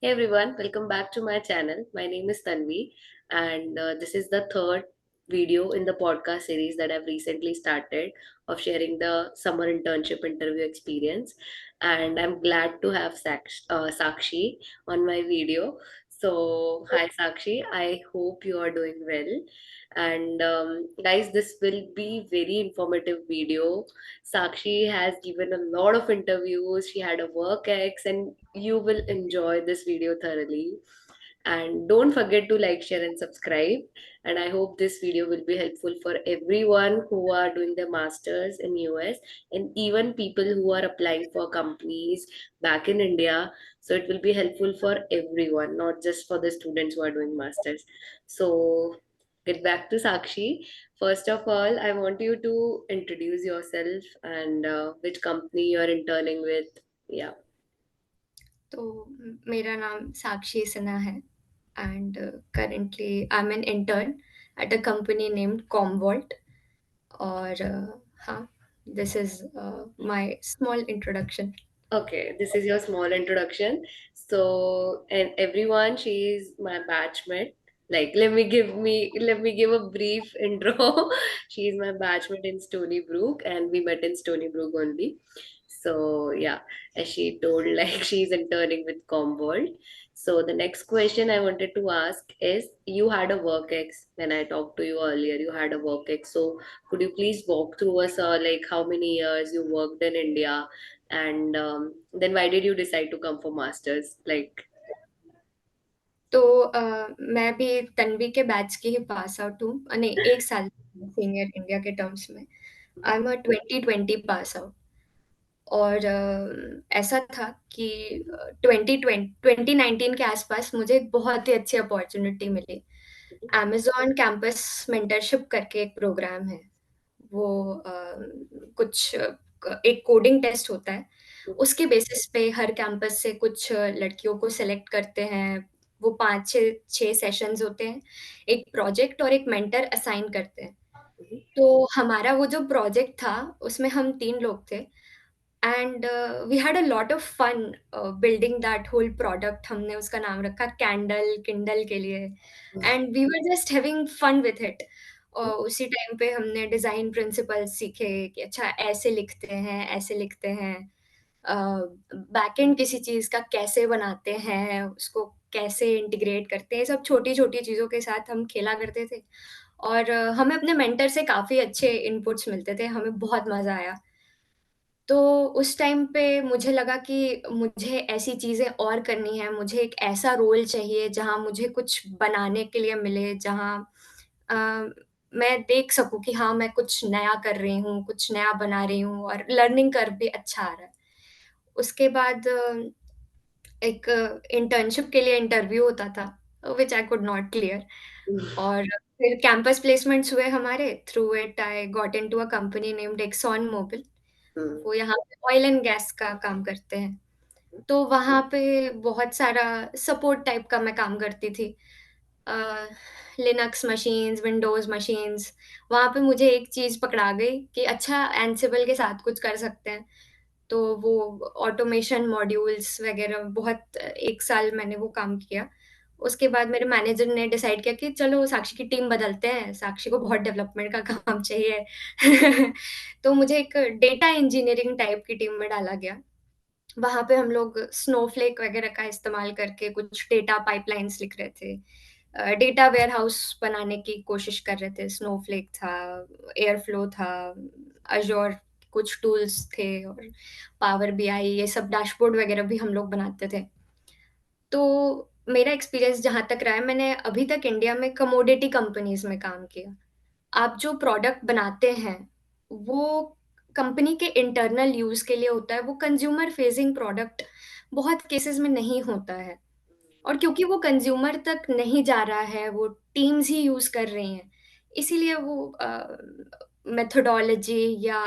Hey everyone, welcome back to my channel. My name is Tanvi, and this is the third video in the podcast series that I've recently started of sharing the summer internship interview experience. And I'm glad to have Sakshi on my video. So, hi Sakshi, I hope you are doing well. And guys, this will be very informative video. Sakshi has given a lot of interviews. She had a work ex, and you will enjoy this video thoroughly. And don't forget to like, share, and subscribe. And I hope this video will be helpful for everyone who are doing their masters in US and even people who are applying for companies back in India. So it will be helpful for everyone, not just for the students who are doing masters. So get back to Sakshi. First of all, I want you to introduce yourself and which company you're interning with. Yeah. तो मेरा नाम साक्षी सिन्हा है and currently I am an intern at a company named Commvault और हाँ, this is my small introduction. Okay, this is your small introduction. So, and everyone, she is my batchmate. Like, let me give a brief intro. She is my batchmate in Stony Brook, and we met in Stony Brook only. So, yeah, as she told, like she's interning with Commvault. So, the next question I wanted to ask is, you had a work ex when I talked to you earlier. You had a work ex. So, could you please walk through us, like how many years you worked in India? And then why did you decide to come for masters? Like, तो मैं भी तन्वी के batch की ही pass out हूँ, नहीं 1 साल senior India के terms में। I am a 2020 pass out और ऐसा था कि 2019 के आसपास मुझे एक बहुत ही अच्छी अपॉर्च्युनिटी मिली। अमेज़न कैंपस मेंटरशिप करके एक प्रोग्राम है। वो कुछ एक कोडिंग टेस्ट होता है, उसके बेसिस पे हर कैंपस से कुछ लड़कियों को सेलेक्ट करते हैं। वो 5-6 6 सेशंस होते हैं, एक प्रोजेक्ट और एक मेंटर असाइन करते हैं। तो हमारा वो जो प्रोजेक्ट था, उसमें हम 3 लोग थे and we had a lot of fun building that whole product. हमने उसका नाम रखा कैंडल, किंडल के लिए and we were just having fun with it. उसी टाइम पे हमने डिज़ाइन प्रिंसिपल्स सीखे कि अच्छा ऐसे लिखते हैं, ऐसे लिखते हैं। अ, बैकएंड किसी चीज़ का कैसे बनाते हैं, उसको कैसे इंटीग्रेट करते हैं, सब छोटी-छोटी चीज़ों के साथ हम खेला करते थे और हमें अपने मेंटर से काफ़ी अच्छे इनपुट्स मिलते थे, हमें बहुत मज़ा आया। तो उस टाइम पे मुझे लगा कि मुझे ऐसी चीज़ें और करनी है, मुझे एक ऐसा रोल चाहिए जहाँ मुझे कुछ बनाने के लिए मिले, जहाँ अ, मैं देख सकूँ कि हाँ, मैं कुछ नया कर रही हूँ, कुछ नया बना रही हूँ और लर्निंग कर्व भी अच्छा आ रहा है। उसके बाद एक इंटर्नशिप के लिए इंटरव्यू होता था, which I could not clear और फिर कैंपस प्लेसमेंट्स हुए हमारे, through it I got into a company named Exxon Mobil. वो यहाँ पे ऑयल एंड गैस का काम करते हैं। तो वहाँ पे बहुत सारा सपोर्ट टाइप का मैं काम करती थी। अ, लिनक्स मशीन्स, विंडोज़ मशीन्स, वहाँ पे मुझे एक चीज़ पकड़ा गई कि अच्छा एंसिबल के साथ कुछ कर सकते हैं। तो वो ऑटोमेशन मॉड्यूल्स वग़ैरह बहुत 1 साल मैंने वो काम किया। उसके बाद मेरे मैनेजर ने डिसाइड किया कि चलो साक्षी की टीम बदलते हैं, साक्षी को बहुत डेवलपमेंट का काम चाहिए। तो मुझे एक डेटा इंजीनियरिंग टाइप की टीम में डाला गया। वहाँ पे हम लोग स्नोफ्लेक वगैरह का इस्तेमाल करके कुछ डेटा पाइपलाइन्स लिख रहे थे। डेटा वेयरहाउस बनाने की कोशिश कर रहे थे। स्नोफ्लेक था, एयरफ्लो था, अज़ूर कुछ टूल्स थे और पावर बीआई ये सब डैशबोर्ड वगैरह भी हम लोग बनाते थे। तो मेरा एक्सपीरियंस जहाँ तक रहा है, मैंने अभी तक इंडिया में कमोडिटी कंपनीज़ में काम किया। आप जो प्रोडक्ट बनाते हैं, वो कंपनी के इंटरनल यूज़ के लिए होता है, वो कंज़्यूमर फेसिंग प्रोडक्ट बहुत केसेज़ में नहीं होता है। और क्योंकि वो कंज़्यूमर तक नहीं जा रहा है, वो टीम्स ही यूज़ कर रही हैं, इसीलिए वो मेथोडोलॉजी या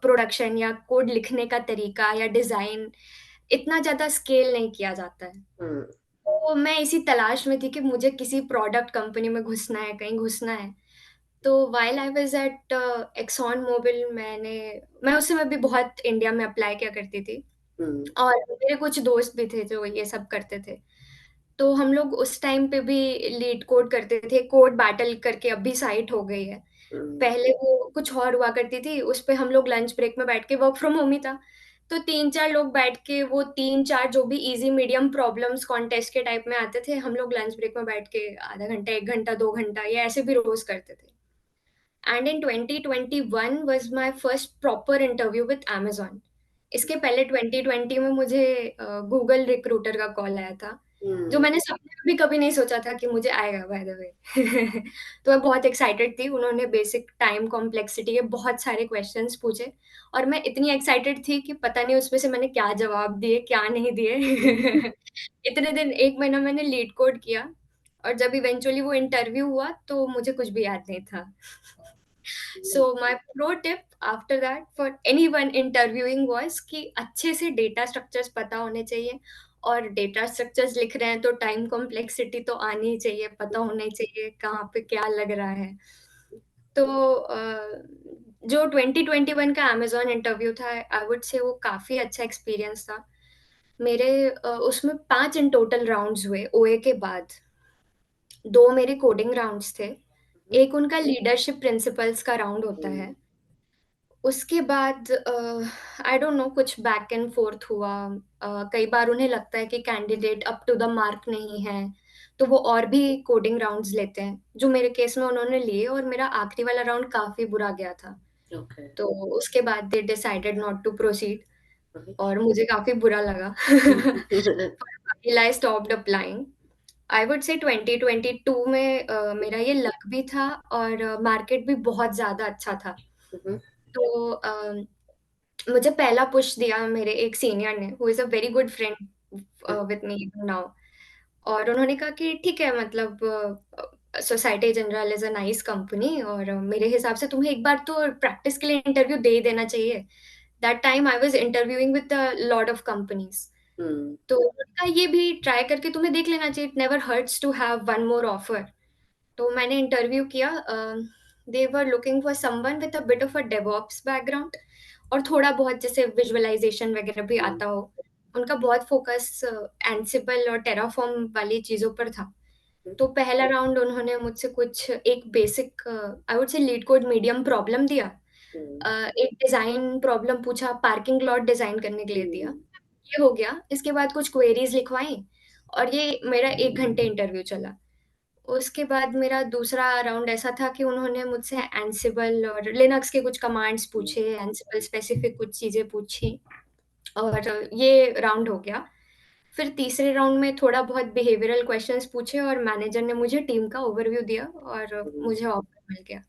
प्रोडक्शन या कोड लिखने का तरीका या डिज़ाइन इतना ज़्यादा स्केल नहीं किया जाता है। तो मैं इसी तलाश में थी कि मुझे किसी प्रोडक्ट कंपनी में घुसना है, कहीं घुसना है। तो while I was at Exxon Mobil मैं उस समय भी बहुत इंडिया में अप्लाई किया करती थी। हुँ, और मेरे कुछ दोस्त भी थे जो ये सब करते थे। तो हम लोग उस टाइम पे भी लीड कोड करते थे, कोड बैटल करके अभी साइट हो गई है। हुँ, पहले वो कुछ और हुआ करती थी, उसपे हम लोग लंच ब्रेक में बैठ के वर्क फ्रॉम होम ही था, तो 3-4 लोग बैठ के वो 3-4 जो भी ईज़ी मीडियम प्रॉब्लम्स कॉन्टेस्ट के टाइप में आते थे, हम लोग लंच ब्रेक में बैठ के आधा घंटा, 1 घंटा, 2 घंटा या ऐसे भी रोज़ करते थे। And in 2021 was my first proper interview with Amazon. इसके पहले 2020 में मुझे गूगल रिक्रूटर का कॉल आया था, जो हुँ, मैंने सपने में भी कभी नहीं सोचा था कि मुझे आएगा बाय द वे। तो मैं बहुत एक्साइटेड थी, उन्होंने बेसिक टाइम कॉम्प्लेक्सिटी के बहुत सारे क्वेश्चन्स पूछे और मैं इतनी एक्साइटेड थी कि पता नहीं उसमें से मैंने क्या जवाब दिए, क्या नहीं दिए। इतने दिन 1 महीना मैंने लीड कोड किया और जब इवेंचुअली वो इंटरव्यू हुआ, तो मुझे कुछ भी याद नहीं था। So my pro tip after that for anyone interviewing was कि अच्छे से डेटा स्ट्रक्चर्स पता होने चाहिए और डेटा स्ट्रक्चर्स लिख रहे हैं तो टाइम कॉम्प्लेक्सिटी तो आनी ही चाहिए, पता होना ही चाहिए कहाँ पे क्या लग रहा है। तो जो 2021 का अमेज़न इंटरव्यू था, आई वुड से वो काफ़ी अच्छा एक्सपीरियंस था। मेरे उसमें 5 इन टोटल राउंड्स हुए ओए के बाद। 2 मेरे कोडिंग राउंड्स थे, एक उनका लीडरशिप प्रिंसिपल्स का राउंड होता हुँ, है। उसके बाद आई डोंट नो कुछ बैक एंड फ़ोर्थ हुआ। कई बार उन्हें लगता है कि candidate up to the mark नहीं है, तो वो और भी कोडिंग राउंड्स लेते हैं, जो मेरे केस में उन्होंने लिए और मेरा आखिरी वाला राउंड काफ़ी बुरा गया था। ओके। तो उसके बाद they decided not to proceed um, और मुझे काफ़ी बुरा लगा। Um, Until I stopped applying. I would say 2022 में मेरा ये लक भी था और मार्केट भी बहुत ज़्यादा अच्छा था। हुँ, तो मुझे पहला पुश दिया मेरे एक सीनियर ने, who is a very good friend with me even now. और उन्होंने कहा कि ठीक है मतलब society general is a nice company और मेरे हिसाब से तुम्हें एक बार तो प्रैक्टिस के लिए इंटरव्यू दे ही देना चाहिए। That time I was interviewing with a lot of companies. Um, तो उनका ये भी ट्राई करके तुम्हें देख लेना चाहिए, it never hurts to have one more offer. तो मैंने इंटरव्यू किया। They were looking for someone with a bit of a DevOps background और थोड़ा बहुत जैसे विजुअलाइज़ेशन वगैरह भी हुँ, आता हो। उनका बहुत फ़ोकस एंसिबल और टेराफॉर्म वाली चीज़ों पर था। हुँ, तो पहला राउंड उन्होंने मुझसे कुछ एक बेसिक आई वुड से लीड कोड मीडियम प्रॉब्लम दिया। हुँ, एक डिज़ाइन प्रॉब्लम पूछा, पार्किंग लॉट डिज़ाइन करने के लिए दिया। हुँ, ये हो गया, इसके बाद कुछ क्वेरीज़ लिखवाई और ये मेरा 1 घंटे इंटरव्यू चला। उसके बाद मेरा दूसरा राउंड ऐसा था कि उन्होंने मुझसे एंसिबल और लिनक्स के कुछ कमांड्स हुँ, पूछे, एंसिबल स्पेसिफिक कुछ चीज़ें पूछी और ये राउंड हो गया। फिर तीसरे राउंड में थोड़ा बहुत बिहेवियरल क्वेश्चंस पूछे और मैनेजर ने मुझे टीम का ओवरव्यू दिया और हुँ, मुझे ऑफर मिल गया।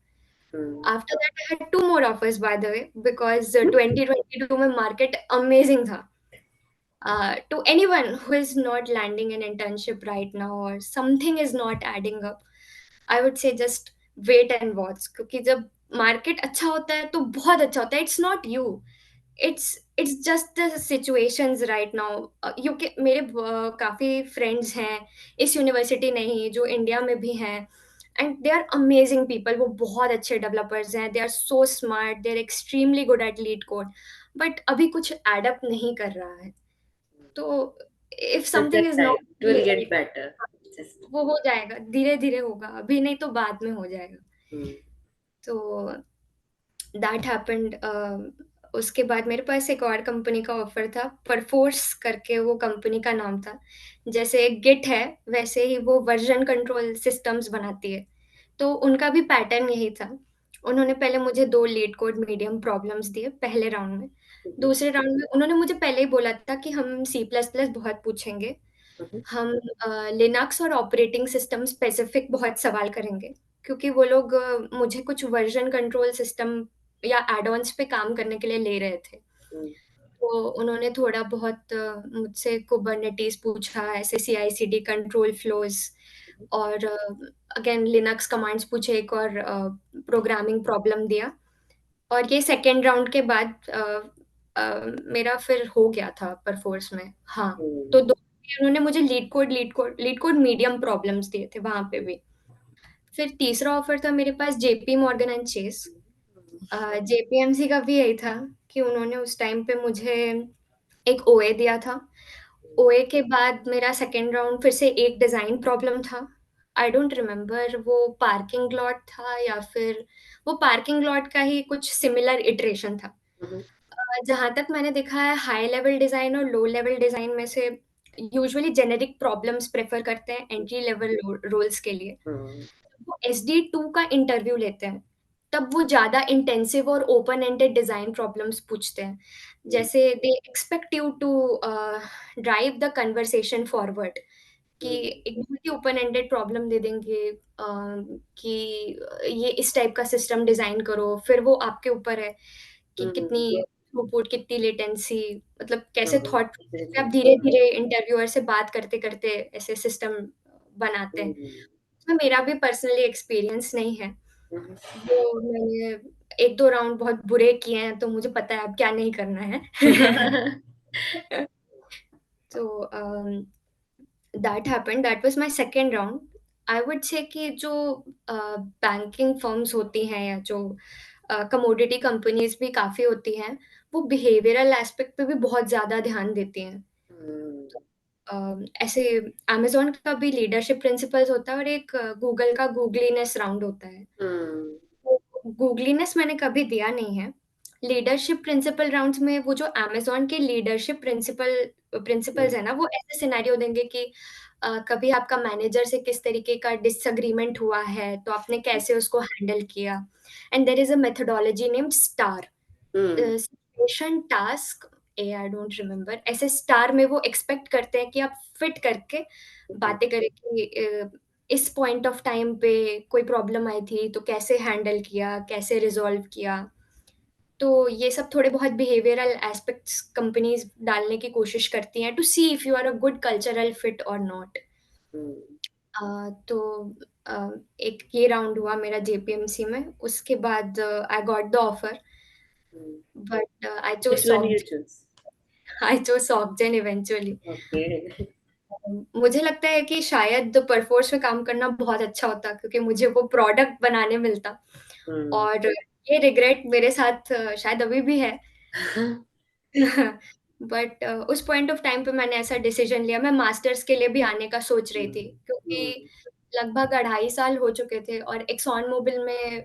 Um, after that I had 2 more offers by the way because 2022 में मार्केट अमेजिंग था। To anyone who is not landing an internship right now or something is not adding up, I would say just wait and watch क्योंकि जब market अच्छा होता है तो बहुत अच्छा होता है। It's not you, it's just the situations right now. UK मेरे काफ़ी फ्रेंड्स हैं इस यूनिवर्सिटी नहीं जो इंडिया में भी हैं and they are amazing people. वो बहुत अच्छे डेवलपर्स हैं, they are so smart, they are extremely good at LeetCode, but अभी कुछ एडअप नहीं कर रहा है। तो if with the something is time not it will get right, better just वो हो जाएगा, धीरे-धीरे होगा, अभी नहीं तो बाद में हो जाएगा। हुँ, तो दैट हैपेंड। उसके बाद मेरे पास एक और कंपनी का ऑफ़र था, परफोर्स करके वो कंपनी का नाम था। जैसे गिट है, वैसे ही वो वर्ज़न कंट्रोल सिस्टम्स बनाती है, तो उनका भी पैटर्न यही था। उन्होंने पहले मुझे 2 लीड कोड मीडियम प्रॉब्लम्स दिए पहले राउंड में। हुँ, दूसरे राउंड में उन्होंने मुझे पहले ही बोला था कि हम सी प्लस प्लस बहुत पूछेंगे, हुँ, हम लिनक्स और ऑपरेटिंग सिस्टम स्पेसिफिक बहुत सवाल करेंगे, क्योंकि वो लोग मुझे कुछ वर्ज़न कंट्रोल सिस्टम या ऐड-ऑन्स पे काम करने के लिए ले रहे थे। हुँ, तो उन्होंने थोड़ा बहुत मुझसे कुबरनेटिस पूछा, ऐसे सीआई/सीडी कंट्रोल फ्लोज़ और अगेन लिनक्स कमांड्स पूछे, एक और प्रोग्रामिंग प्रॉब्लम दिया और ये सेकंड राउंड के बाद मेरा फिर हो गया था परफॉर्स में। हाँ, तो हुँ, 2 उन्होंने मुझे लीड कोड मीडियम प्रॉब्लम्स दिए थे वहाँ पे भी। फिर तीसरा ऑफर था मेरे पास JP Morgan and Chase. JPMC का भी यही था कि उन्होंने उस टाइम पे मुझे एक ओए दिया था। ओए के बाद मेरा सेकंड राउंड फिर से एक डिज़ाइन प्रॉब्लम था। आई डोंट रिमेंबर वो पार्किंग लॉट था या फिर वो पार्किंग लॉट का ही कुछ सिमिलर इटरेशन था। हम्म। जहाँ तक मैंने देखा है हाई लेवल डिज़ाइन और लो लेवल डिज़ाइन में से यूजुअली जेनेरिक प्रॉब्लम्स प्रेफ़र करते हैं एंट्री लेवल रोल्स के लिए। हम्म। वो एसडी2 का इंटरव्यू लेते हैं, तब वो ज़्यादा इंटेंसिव और ओपन एंडेड डिज़ाइन प्रॉब्लम्स पूछते हैं। जैसे they expect you to drive the conversation forward कि एक बहुत ही ओपन एंडेड प्रॉब्लम दे देंगे कि ये इस टाइप का सिस्टम डिज़ाइन करो, फिर वो आपके ऊपर है कि कितनी थ्रूपुट, कितनी लेटेंसी मतलब कैसे थॉट प्रोसेस में आप धीरे-धीरे इंटरव्यूअर से बात करते-करते ऐसे सिस्टम बनाते हैं। इसमें मेरा भी पर्सनली एक्सपीरियंस नहीं है। वो मैंने 1-2 राउंड बहुत बुरे किए हैं, तो मुझे पता है अब क्या नहीं करना है। तो that happened, that was my second round. I would से कि जो बैंकिंग फर्म्स होती हैं या जो कमोडिटी कंपनीज़ भी काफ़ी होती हैं, वो बिहेवियरल एस्पेक्ट पे भी बहुत ज़्यादा ध्यान देती हैं। ऐसे अमेज़न का भी लीडरशिप प्रिंसिपल्स होता है और एक गूगल का गूगलीनेस राउंड होता है। तो गूगलीनेस मैंने कभी दिया नहीं है। लीडरशिप प्रिंसिपल राउंड्स में वो जो अमेज़न के लीडरशिप प्रिंसिपल्स हैं ना, वो ऐसे सिनेरियो देंगे कि कभी आपका मैनेजर से किस तरीके का डिसएग्रीमेंट हुआ है, तो आपने कैसे उसको हैंडल किया? And there is a methodology named STAR. Situation, task, I don't remember ऐसे स्टार में वो एक्सपेक्ट करते हैं कि आप फिट करके बातें करें कि इस पॉइंट ऑफ टाइम पे कोई प्रॉब्लम आई थी, तो कैसे हैंडल किया, कैसे रिज़ॉल्व किया? तो ये सब थोड़े बहुत बिहेवियरल एस्पेक्ट्स कंपनीज़ डालने की कोशिश करती हैं to see if you are a good cultural fit और नॉट। तो अ, एक ये राउंड हुआ मेरा जेपीएमसी में, उसके बाद I got the offer but I chose Which one you soft choose? I chose Softgen eventually. Okay. मुझे लगता है कि शायद परफ़ोर्स में काम करना बहुत अच्छा होता क्योंकि मुझे वो प्रोडक्ट बनाने मिलता Hmm. और ये रिग्रेट मेरे साथ शायद अभी भी है। बट उस पॉइंट ऑफ टाइम पे मैंने ऐसा डिसीज़न लिया, मैं मास्टर्स के लिए भी आने का सोच रही थी क्योंकि लगभग 2.5 साल हो चुके थे और एक्सॉन मोबिल में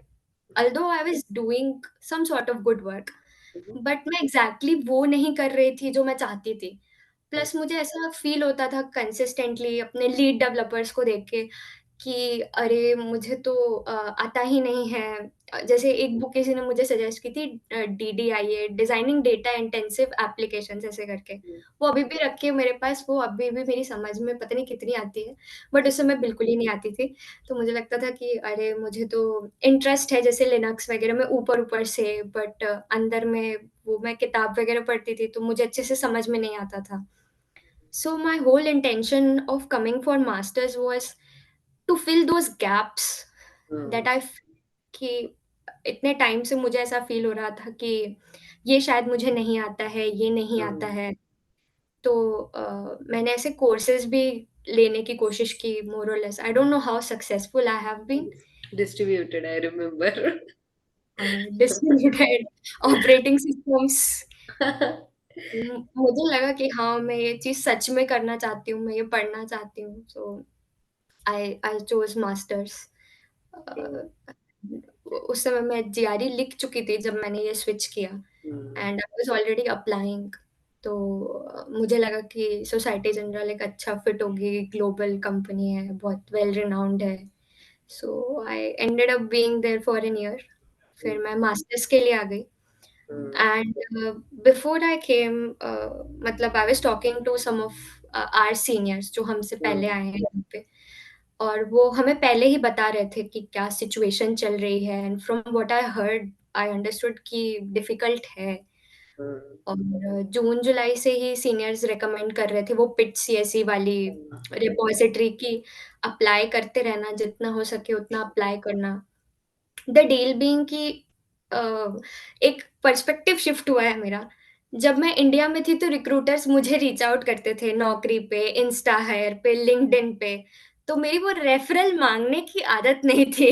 although I was doing some sort of good work but मैं एग्ज़ैक्टली वो नहीं कर रही थी जो मैं चाहती थी। प्लस मुझे ऐसा फ़ील होता था कंसिस्टेंटली अपने लीड डेवलपर्स को देख के कि अरे! मुझे तो आता ही नहीं है। जैसे एक बुक किसी ने मुझे सजेस्ट की थी डीडीआईए डिज़ाइनिंग डेटा इंटेंसिव एप्लीकेशंस ऐसे करके। वो अभी भी रखी है मेरे पास, वो अभी भी मेरी समझ में पता नहीं कितनी आती है, बट उस समय बिल्कुल ही नहीं आती थी। तो मुझे लगता था कि अरे! मुझे तो इंटरेस्ट है जैसे लिनक्स वगैरह में ऊपर-ऊपर से बट अंदर में वो मैं किताब वगैरह पढ़ती थी तो मुझे अच्छे से समझ में नहीं आता था। So my whole intention of coming for masters was to fill those gaps that I f कि इतने टाइम से मुझे ऐसा फ़ील हो रहा था कि ये शायद मुझे नहीं आता है, ये नहीं आता है। तो मैंने ऐसे कोर्सेज़ भी लेने की कोशिश की मोर और less. I don't know how successful I have been. Distributed, I remember. Distributed operating systems मुझे लगा कि हाँ, मैं ये चीज़ सच में करना चाहती हूँ, मैं ये पढ़ना चाहती हूँ। सो आई चोज़ मास्टर्स। अ, उस समय मैं जीआरई लिख चुकी थी जब मैंने ये स्विच किया and I was already applying. तो मुझे लगा कि सोसाइटी जनरल एक अच्छा फिट होगी, ग्लोबल कंपनी है, बहुत वेल रिनाउंड है। So I ended up being there for an year. फिर मैं मास्टर्स के लिए आ गई एंड बिफोर आई केम मतलब I was talking to some of our seniors जो हमसे पहले आए हैं यहाँ पे और वो हमें पहले ही बता रहे थे कि क्या सिचुएशन चल रही है and from what I heard I understood कि डिफिकल्ट है और जून-जुलाई से ही सीनियर्स रिकमेंड कर रहे थे वो पिट सीएसई वाली रिपॉजिटरी की अप्लाई करते रहना, जितना हो सके उतना अप्लाई करना। द डील बीइंग कि अ, एक पर्सपेक्टिव शिफ्ट हुआ है मेरा। जब मैं इंडिया में थी तो रिक्रूटर्स मुझे रीच आउट करते थे नौकरी पे, इंस्टा हायर पे, लिंक्डइन पे, तो मेरी वो रेफरल माँगने की आदत नहीं थी।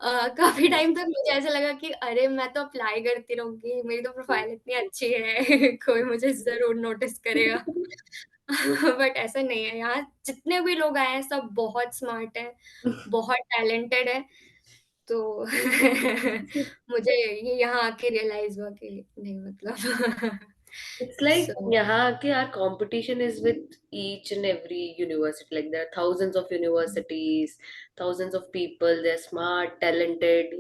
काफ़ी टाइम तक मुझे ऐसा लगा कि अरे मैं तो अप्लाई करती रहूँगी, मेरी तो प्रोफ़ाइल इतनी अच्छी है, कोई मुझे ज़रूर नोटिस करेगा। बट ऐसा नहीं है, यहाँ जितने भी लोग आए हैं सब बहुत स्मार्ट हैं, बहुत टैलेंटेड हैं, तो मुझे ये यहाँ आके रियलाइज़ हुआ कि नहीं मतलब It's like सो यहाँ के our competition is with each and every university. Like there are thousands of universities, thousands of people. They're smart, talented.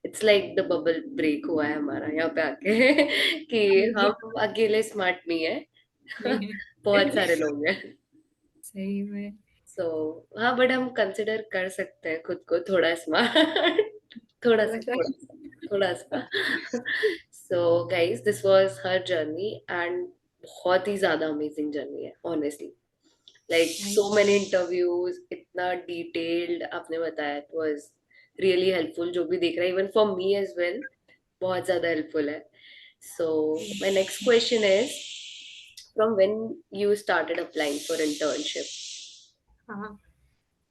It's like the bubble break हुआ है हमारा यहाँ पे आके कि हम अकेले smart नहीं है. नहीं है। बहुत सारे लोग हैं. सही में। So हाँ, but हम consider कर सकते हैं खुद को थोड़ा smart. थोड़ा सा, थोड़ा-सा थोड़ा सा. So guys, this was her journey and बहुत ही ज्यादा अमेजिंग जर्नी है honestly. Like thank so many interviews, इतना डिटेल्ड आपने बताया. It was really helpful. जो भी देख रहा है, even for me as well, बहुत ज्यादा हेल्पफुल है. So my next question is, from when you started applying for internship? हाँ,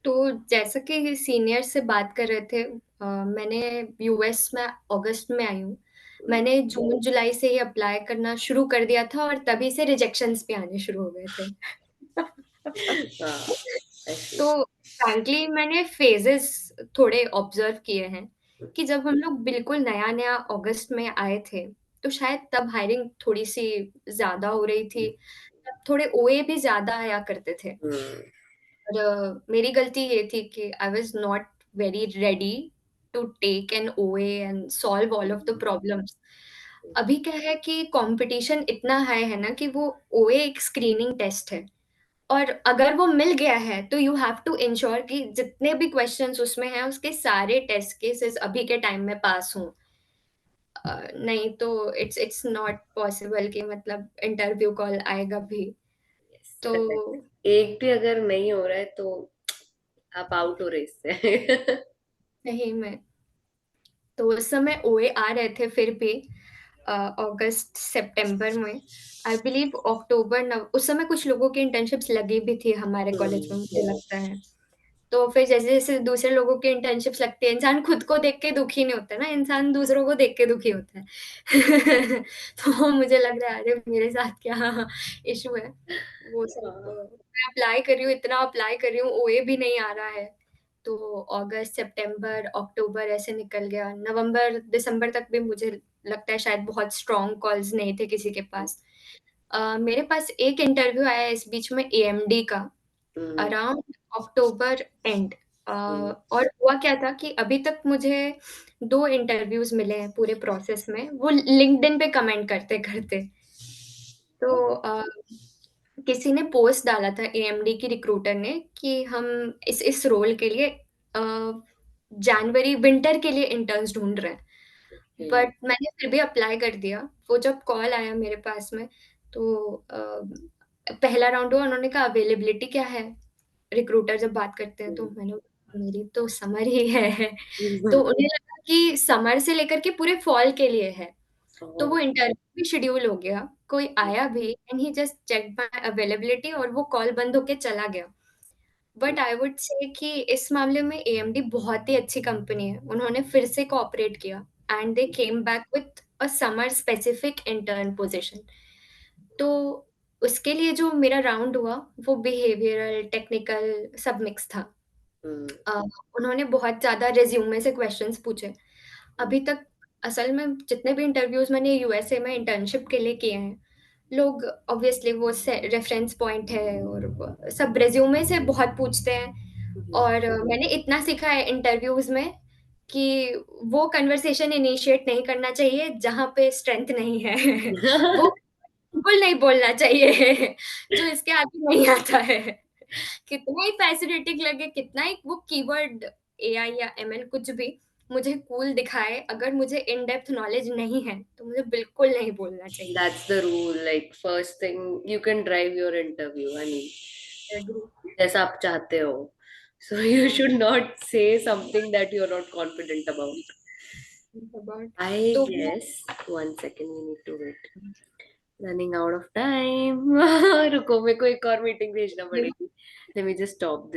तो जैसा कि सीनियर से बात कर रहे थे मैंने यूएस में अगस्त में आई हूँ। मैंने जून-जुलाई से ही अप्लाई करना शुरू कर दिया था और तभी से रिजेक्शंस भी आने शुरू हो गए थे। हाँ, आई सी. तो फ्रैंकली मैंने फ़ेजेज़ थोड़े ऑब्ज़र्व किए हैं, कि जब हम लोग बिल्कुल नया-नया अगस्त में आए थे, तो शायद तब हायरिंग थोड़ी-सी ज़्यादा हो रही थी, तब थोड़े ओए भी ज़्यादा आया करते थे। और मेरी गलती ये थी कि I was not very ready to take an OA and solve all of the problems. अभी क्या है कि कॉम्पिटिशन इतना हाई है ना कि वो ओए एक स्क्रीनिंग टेस्ट है और अगर वो मिल गया है तो यू हैव टू इंश्योर कि जितने भी क्वेश्चंस उसमें हैं उसके सारे टेस्ट केसेस अभी के टाइम में पास हों। नहीं तो इट्स नॉट पॉसिबल कि मतलब इंटरव्यू कॉल आएगा भी। यस, तो करेक्ट. एक भी अगर नहीं हो रहा है तो आप आउट हो रहे इससे. सही में तो उस समय ओए आ रहे थे फिर भी अगस्त सितंबर में आई बिलीव अक्टूबर नव उस समय कुछ लोगों की इंटर्नशिप्स लगी भी थी हमारे कॉलेज में मुझे लगता है। तो फिर जैसे-जैसे दूसरे लोगों की इंटर्नशिप्स लगती है, इंसान खुद को देख के दुखी नहीं होता है ना, इंसान दूसरों को देख के दुखी होता है। तो मुझे लग रहा है अरे! मेरे साथ क्या इश्यू है? वो सब हाँ. मैं अप्लाई कर रही हूँ, इतना अप्लाई कर रही हूँ, ओए भी नहीं आ रहा है। तो अगस्त, सितंबर, अक्टूबर ऐसे निकल गया। नवंबर, दिसंबर तक भी मुझे लगता है शायद बहुत स्ट्रॉन्ग कॉल्स नहीं थे किसी के पास। मेरे पास एक इंटरव्यू आया इस बीच में एएमडी का। हम्म. अराउंड अक्टूबर एंड हम्म. और हुआ क्या था कि अभी तक मुझे 2 इंटरव्यूज़ मिले हैं पूरे प्रोसेस में, वो लिंक्डइन पे कमेंट करते-करते। तो किसी ने पोस्ट डाला था एएमडी की रिक्रूटर ने कि हम इस रोल के लिए जनवरी विंटर के लिए इंटर्न्स ढूँढ रहे हैं। Okay. बट मैंने फिर भी अप्लाई कर दिया। वो जब कॉल आया मेरे पास में तो पहला राउंड हुआ उन्होंने कहा अवेलेबिलिटी क्या है? रिक्रूटर जब बात करते हैं तो मैंने बोला मेरी तो समर ही है। तो उन्हें लगा कि समर से लेकर के पूरे फॉल के लिए है। तो वो Oh. इंटरव्यू भी शेड्यूल हो गया, कोई आया भी and he just checked my availability और वो कॉल बंद होके चला गया। बट आई वुड से कि इस मामले में एएमडी बहुत ही अच्छी कंपनी है। उन्होंने फिर से कोऑपरेट किया and they came back with a summer specific intern position. तो उसके लिए जो मेरा राउंड हुआ, वो बिहेवियरल, टेक्निकल सब मिक्स था। Hmm. अ, उन्होंने बहुत ज़्यादा रिज़्यूमे से क्वेश्चन्स पूछे। अभी तक असल में जितने भी इंटरव्यूज़ मैंने यूएसए में इंटर्नशिप के लिए किए हैं, लोग ऑब्वियसली वो से रेफ़रेंस पॉइंट है और व सब रिज़्यूमे से बहुत पूछते हैं और मैंने इतना सीखा है इंटरव्यूज़ में कि वो कन्वर्सेशन इनिशिएट नहीं करना चाहिए जहाँ पे स्ट्रेंथ नहीं है। वो बिल्कुल नहीं बोलना चाहिए जो इसके आगे नहीं आता है। कितना ही फ़ैसिनेटिंग लगे, कितना ही वो कीवर्ड एआई या एमएल कुछ भी मुझे कूल दिखाए, अगर मुझे इन डेप्थ नॉलेज नहीं है, तो मुझे बिल्कुल नहीं बोलना चाहिए। That's the rule. Like first thing, you can drive your interview. I mean, agree जैसा आप चाहते हो. So you हाँ, should not say something that you're not confident about. About I तो वो guess 1 second, we need to wait. Running out of time. रुको, मेरे को एक और मीटिंग भेजना पड़ेगी. Let me just stop this.